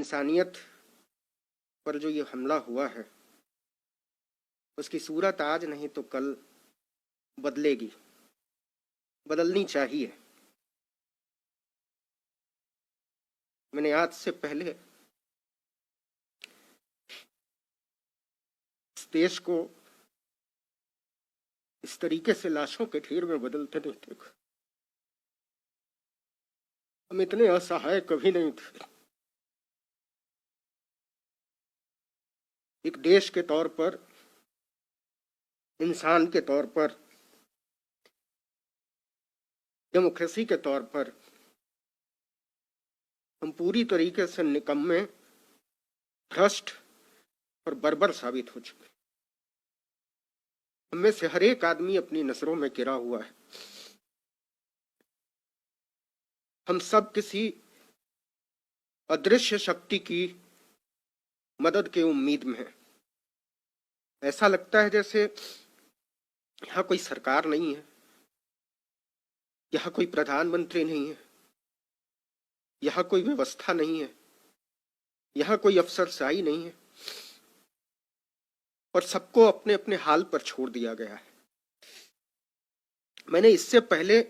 इंसानियत पर जो ये हमला हुआ है उसकी सूरत आज नहीं तो कल बदलेगी, बदलनी चाहिए। मैंने आज से पहले इस देश को इस तरीके से लाशों के ढेर में बदलते नहीं देखा। हम इतने असहाय कभी नहीं थे। एक देश के तौर पर, इंसान के तौर पर, डेमोक्रेसी के तौर पर हम पूरी तरीके से निकम्मे, भ्रष्ट और बर्बर साबित हो चुके। हम में से हर एक आदमी अपनी नजरों में गिरा हुआ है। हम सब किसी अदृश्य शक्ति की मदद की उम्मीद में है। ऐसा लगता है जैसे यहाँ कोई सरकार नहीं है, यहाँ कोई प्रधानमंत्री नहीं है, यहाँ कोई व्यवस्था नहीं है, यहाँ कोई अफसरशाही नहीं है और सबको अपने अपने हाल पर छोड़ दिया गया है। मैंने इससे पहले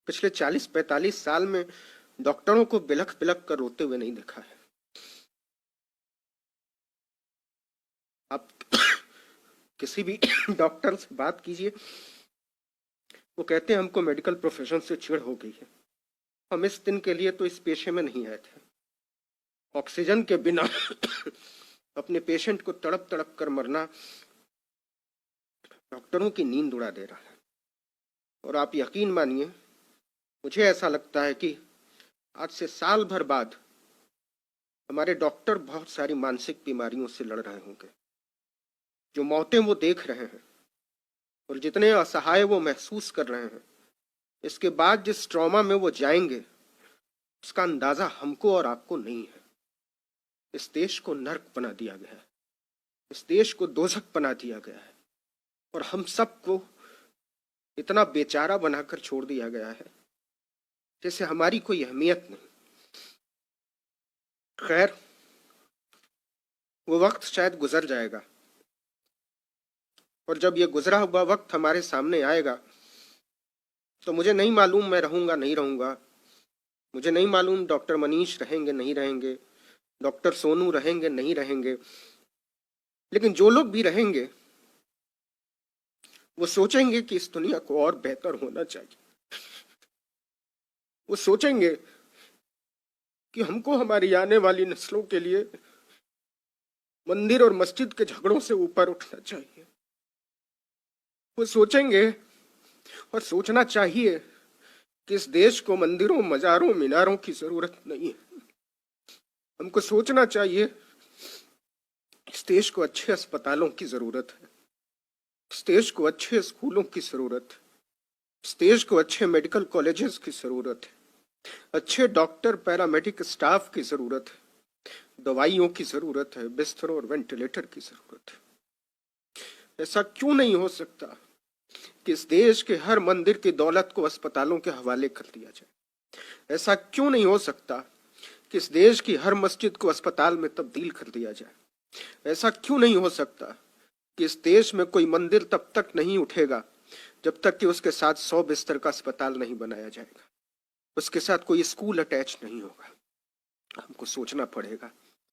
पिछले 40-45 साल में डॉक्टरों को बिलख बिलख कर रोते हुए नहीं देखा है। आप किसी भी डॉक्टर से बात कीजिए, वो कहते हैं हमको मेडिकल प्रोफेशन से चिढ़ हो गई है। हम इस दिन के लिए तो इस पेशे में नहीं आए थे। ऑक्सीजन के बिना अपने पेशेंट को तड़प तड़प कर मरना डॉक्टरों की नींद उड़ा दे रहा है। और आप यकीन मानिए, मुझे ऐसा लगता है कि आज से साल भर बाद हमारे डॉक्टर बहुत सारी मानसिक बीमारियों से लड़ रहे होंगे। जो मौतें वो देख रहे हैं और जितने असहाय वो महसूस कर रहे हैं, इसके बाद जिस ट्रॉमा में वो जाएंगे उसका अंदाजा हमको और आपको नहीं है। इस देश को नर्क बना दिया गया है, इस देश को दोजख बना दिया गया है और हम सबको इतना बेचारा बनाकर छोड़ दिया गया है जैसे हमारी कोई अहमियत नहीं। खैर, वो वक्त शायद गुजर जाएगा और जब ये गुजरा हुआ वक्त हमारे सामने आएगा तो मुझे नहीं मालूम मैं रहूंगा नहीं रहूंगा, मुझे नहीं मालूम डॉक्टर मनीष रहेंगे नहीं रहेंगे, डॉक्टर सोनू रहेंगे नहीं रहेंगे, लेकिन जो लोग भी रहेंगे वो सोचेंगे कि इस दुनिया को और बेहतर होना चाहिए। वो सोचेंगे कि हमको हमारी आने वाली नस्लों के लिए मंदिर और मस्जिद के झगड़ों से ऊपर उठना चाहिए। वो सोचेंगे और सोचना चाहिए कि इस देश को मंदिरों, मजारों, मीनारों की जरूरत नहीं है। हमको सोचना चाहिए इस देश को अच्छे अस्पतालों की जरूरत है, इस देश को अच्छे स्कूलों की जरूरत है, इस देश को अच्छे मेडिकल कॉलेजेस की जरूरत है, अच्छे डॉक्टर, पैरामेडिक स्टाफ की जरूरत है, दवाइयों की जरूरत है, बिस्तरों और वेंटिलेटर की जरूरत है। ऐसा क्यों नहीं हो सकता कि इस देश के हर मंदिर की दौलत को अस्पतालों के हवाले कर दिया जाए? ऐसा क्यों नहीं हो सकता कि इस देश की हर मस्जिद को अस्पताल में तब्दील कर दिया जाए? ऐसा क्यों नहीं हो सकता कि इस देश में कोई मंदिर तब तक नहीं उठेगा जब तक कि उसके साथ 100 बिस्तर का अस्पताल नहीं बनाया जाएगा, उसके साथ कोई स्कूल अटैच नहीं होगा? हमको सोचना पड़ेगा।